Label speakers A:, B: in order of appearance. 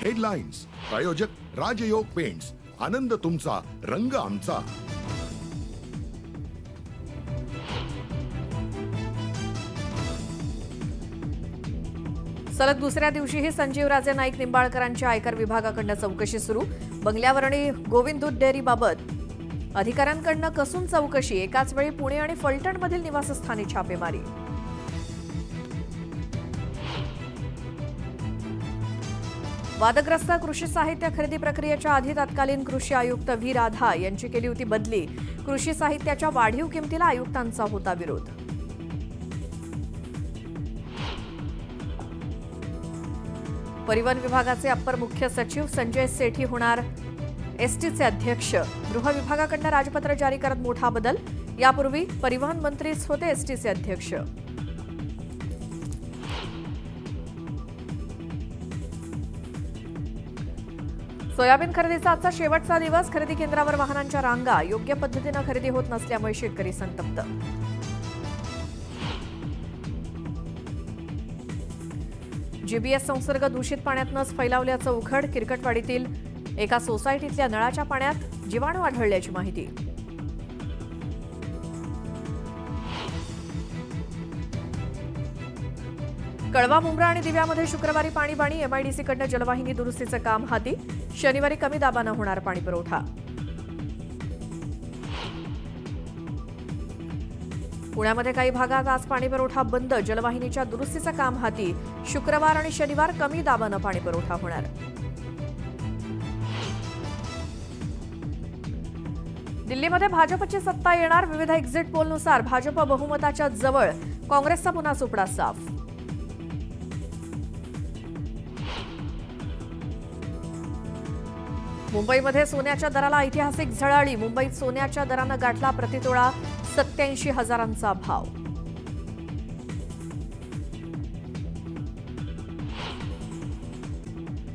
A: Headlines प्रायोजक राजयोग paints, आनंद तुमचा, रंग आमचा.
B: सलग दुसऱ्या दिवशीही संजीवराजे नाईक निंबाळकरांच्या आयकर विभागाकडून चौकशी सुरू. बंगल्यावर आणि गोविंद दूध डेअरीबाबत अधिकाऱ्यांकडून कसून चौकशी. एकाच वेळी पुणे आणि फलटणमधील निवासस्थानी छापेमारी. वादग्रस्त कृषी साहित्य खरेदी प्रक्रियेच्या आधी तत्कालीन कृषी आयुक्त व्ही राधा यांची केली होती बदली. कृषी साहित्याच्या वाढीव किमतीला आयुक्तांचा होता विरोध. परिवहन विभागाचे अप्पर मुख्य सचिव संजय सेठी होणार एसटीचे अध्यक्ष. गृह विभागाकडून राजपत्र जारी करत मोठा बदल. यापूर्वी परिवहन मंत्रीच होते एसटीचे अध्यक्ष. सोयाबीन खरेदीचा आजचा शेवटचा दिवस. खरेदी केंद्रावर वाहनांच्या रांगा. योग्य पद्धतीने खरेदी होत नसल्यामुळे शेतकरी संतप्त. जीबीएस संसर्ग दूषित पाण्यातूनच फैलावल्याचं उघड. किरकटवाडीतील एका सोसायटीतल्या नळाच्या पाण्यात जीवाणू आढळल्याची माहिती. कळवा, मुंब्रा आणि दिव्यामध्ये शुक्रवारी पाणीबाणी. एमआयडीसीकडून जलवाहिनी दुरुस्तीचं काम हाती. शनिवारी कमी दाबानं होणार पाणीपुरवठा. पुण्यामध्ये काही भागात आज पाणीपुरवठा बंद. जलवाहिनीच्या दुरुस्तीचं काम हाती. शुक्रवार आणि शनिवार कमी दाबानं पाणीपुरवठा होणार. दिल्लीमध्ये भाजपची सत्ता येणार. विविध एक्झिट पोलनुसार भाजप बहुमताच्या जवळ. काँग्रेसचा पुन्हा सुपडा साफ. मुंबईमध्ये सोन्याच्या दराला ऐतिहासिक झळाळी. मुंबईत सोन्याच्या दरानं गाठला प्रतितोळा 87,000 भाव.